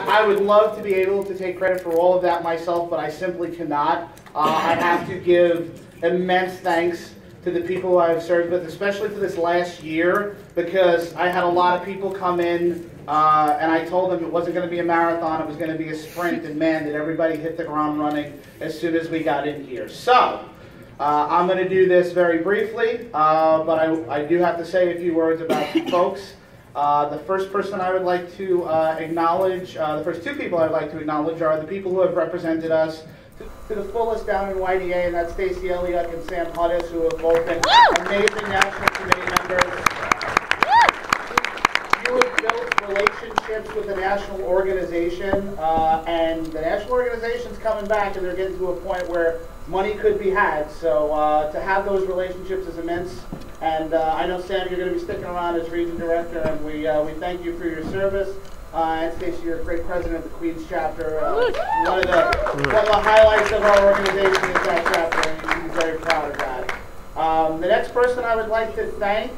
I would love to be able to take credit for all of that myself, but I simply cannot. I have to give immense thanks to the people I've served with, especially for this last year, because I had a lot of people come in and I told them it wasn't going to be a marathon, it was going to be a sprint, and man, did everybody hit the ground running as soon as we got in here. So, I'm going to do this very briefly, but I do have to say a few words about you folks. The first person I would like to acknowledge, the first two people I would like to acknowledge are the people who have represented us to the fullest down in YDA, and that's Stacey Elliott and Sam Hudis, who have both been amazing National Committee members. You have built relationships with the national organization, and the national organization's coming back, and they're getting to a point where money could be had. So to have those relationships is immense. And I know, Sam, you're going to be sticking around as region director, and we thank you for your service. And Stacey, you're a great president of the Queens chapter. One of the highlights of our organization is that chapter, and he's very proud of that. The next person I would like to thank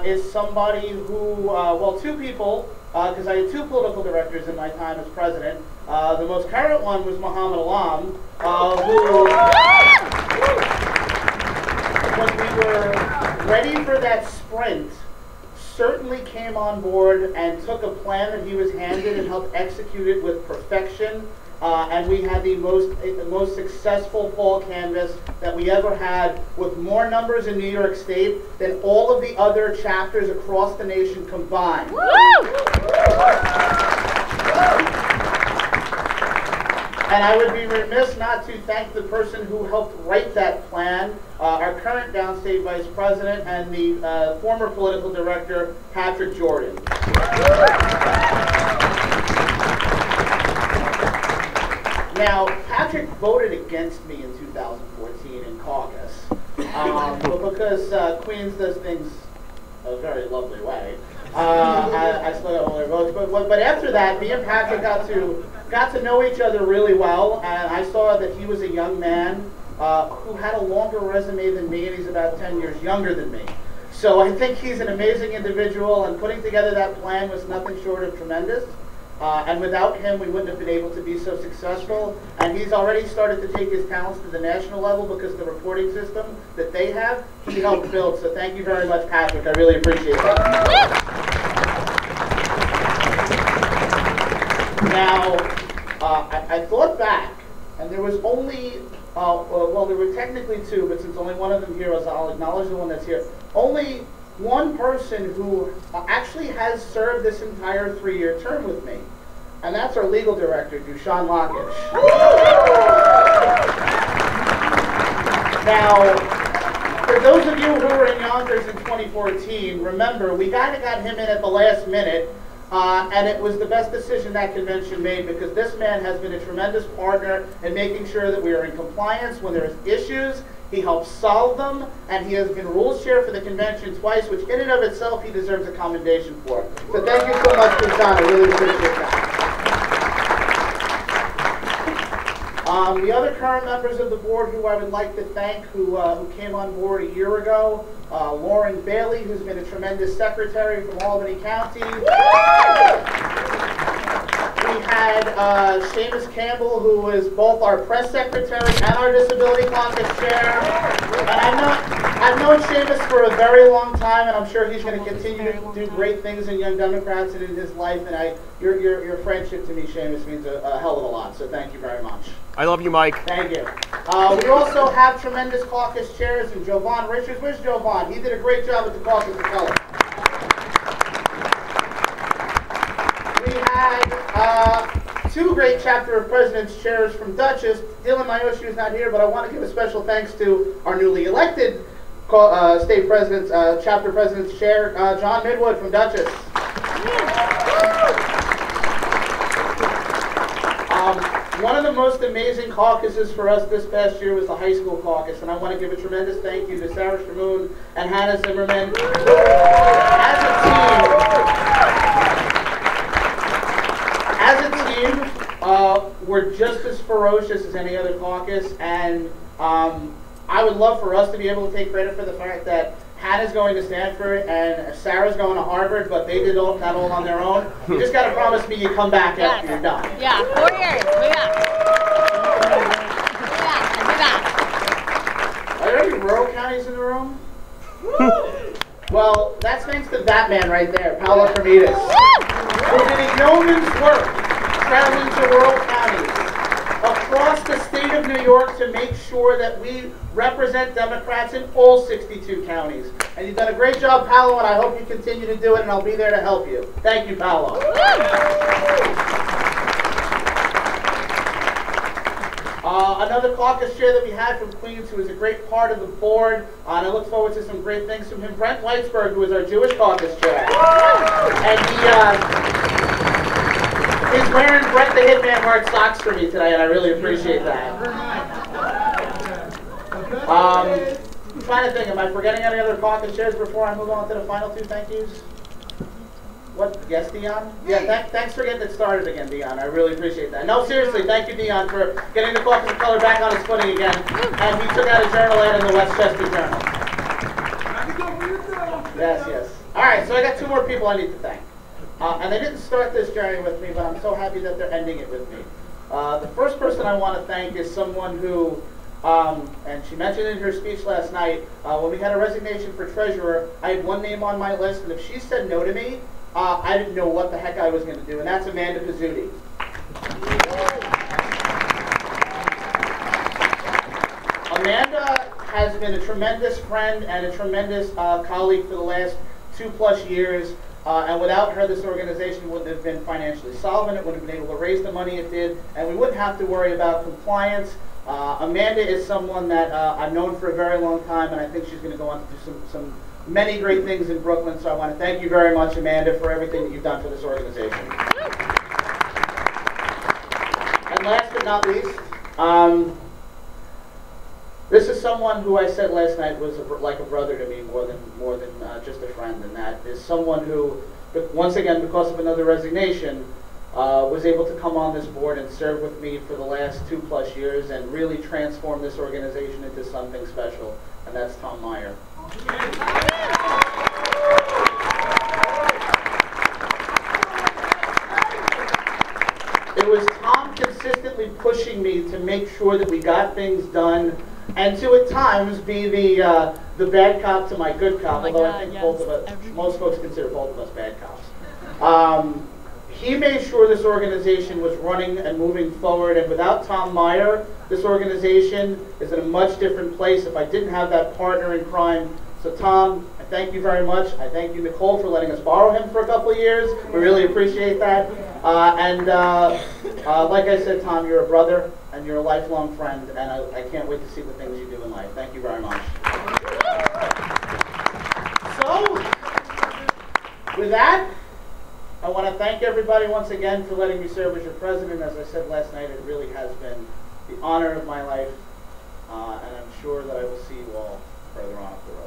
is somebody who, well, two people, because I had two political directors in my time as president. The most current one was Muhammad Alam, who, when we were ready for that sprint, certainly came on board and took a plan that he was handed and helped execute it with perfection. And we had the most successful fall canvass that we ever had, with more numbers in New York State than all of the other chapters across the nation combined. And I would be remiss not to thank the person who helped write that plan, our current downstate vice president and the former political director, Patrick Jordan. Now, Patrick voted against me in 2014 in caucus, but because Queens does things a very lovely way, I still got all their votes. But after that, me and Patrick got to know each other really well, and I saw that he was a young man who had a longer resume than me, and he's about 10 years younger than me. So I think he's an amazing individual, and putting together that plan was nothing short of tremendous. And without him, we wouldn't have been able to be so successful. And he's already started to take his talents to the national level, because the reporting system that they have, he helped build. So thank you very much, Patrick. I really appreciate that. Now, I thought back, and there was only, well, there were technically two, but since only one of them here was, I'll acknowledge the one that's here. Only one person who actually has served this entire 3-year term with me, and that's our legal director, Dushan Lakish. Now, for those of you who were in Yonkers in 2014, remember, we kind of got him in at the last minute, and it was the best decision that convention made, because this man has been a tremendous partner in making sure that we are in compliance when there's issues. He helps solve them, and he has been rules chair for the convention twice, which in and of itself he deserves a commendation for. So thank you so much, Dushan. I really appreciate that. The other current members of the board who I would like to thank, who came on board a year ago, Lauren Bailey, who's been a tremendous secretary from Albany County. We had Seamus Campbell, who is both our press secretary and our disability caucus chair. And I've known Seamus for a very long time, and I'm sure he's going to continue to do great things in Young Democrats and in his life. And your friendship to me, Seamus, means a hell of a lot. So thank you very much. I love you, Mike. Thank you. We also have tremendous caucus chairs, and Jovan Richards. Where's Jovan? He did a great job with the caucus of color. We had two great chapter of presidents chairs from Dutchess. Dylan Mayoshi is not here, but I want to give a special thanks to our newly elected state president's chapter president's chair, John Midwood from Dutchess. One of the most amazing caucuses for us this past year was the high school caucus, and I want to give a tremendous thank you to Sarah Shamoon and Hannah Zimmerman. As a team, we're just as ferocious as any other caucus, and I would love for us to be able to take credit for the fact that Hannah's going to Stanford, and Sarah's going to Harvard, but they did that all on their own. You just got to promise me you come back after you're done. Yeah, 4 years. Are there any rural counties in the room? Well, that's thanks to that man right there, Paolo Cremidas, who did a yeoman's work traveling to rural counties across the state of New York to make sure that we represent Democrats in all 62 counties. And you've done a great job, Paolo, and I hope you continue to do it, and I'll be there to help you. Thank you, Paolo. Another caucus chair that we had from Queens, who is a great part of the board, and I look forward to some great things from him, Brent Weitzberg, who is our Jewish caucus chair. And he's wearing Brent the Hitman Hart socks for me today, and I really appreciate that. I'm trying to think, am I forgetting any other caucus chairs before I move on to the final two thank yous? What? Yes, Dion? Yeah, thanks for getting it started again, Dion. I really appreciate that. No, seriously, thank you, Dion, for getting the caucus of color back on its footing again. And he took out a journal ad in the Westchester Journal. Yes, yes. All right, so I got two more people I need to thank. And they didn't start this journey with me, but I'm so happy that they're ending it with me. The first person I want to thank is someone who, and she mentioned in her speech last night, when we had a resignation for treasurer, I had one name on my list, and if she said no to me, I didn't know what the heck I was going to do, and that's Amanda Pizzuti. Amanda has been a tremendous friend and a tremendous colleague for the last 2+ years, and without her, this organization wouldn't have been financially solvent. It wouldn't have been able to raise the money it did, and we wouldn't have to worry about compliance. Amanda is someone that I've known for a very long time, and I think she's going to go on to do some many great things in Brooklyn, so I want to thank you very much, Amanda, for everything that you've done for this organization. And last but not least, this is someone who I said last night was like a brother to me more than just a friend, and that is someone who, once again, because of another resignation, was able to come on this board and serve with me for the last 2+ years and really transform this organization into something special, and that's Tom Meyer. It was Tom consistently pushing me to make sure that we got things done, and to at times be the bad cop to my good cop, although I think both of us, most folks consider both of us bad cops. He made sure this organization was running and moving forward, and without Tom Meyer, this organization is in a much different place if I didn't have that partner in crime. So Tom, I thank you very much. I thank you, Nicole, for letting us borrow him for a couple of years. We really appreciate that. Like I said, Tom, you're a brother, and you're a lifelong friend, and I can't wait to see the things you do in life. Thank you very much. So, with that, I want to thank everybody once again for letting me serve as your president. As I said last night, it really has been the honor of my life, and I'm sure that I will see you all further on up the road.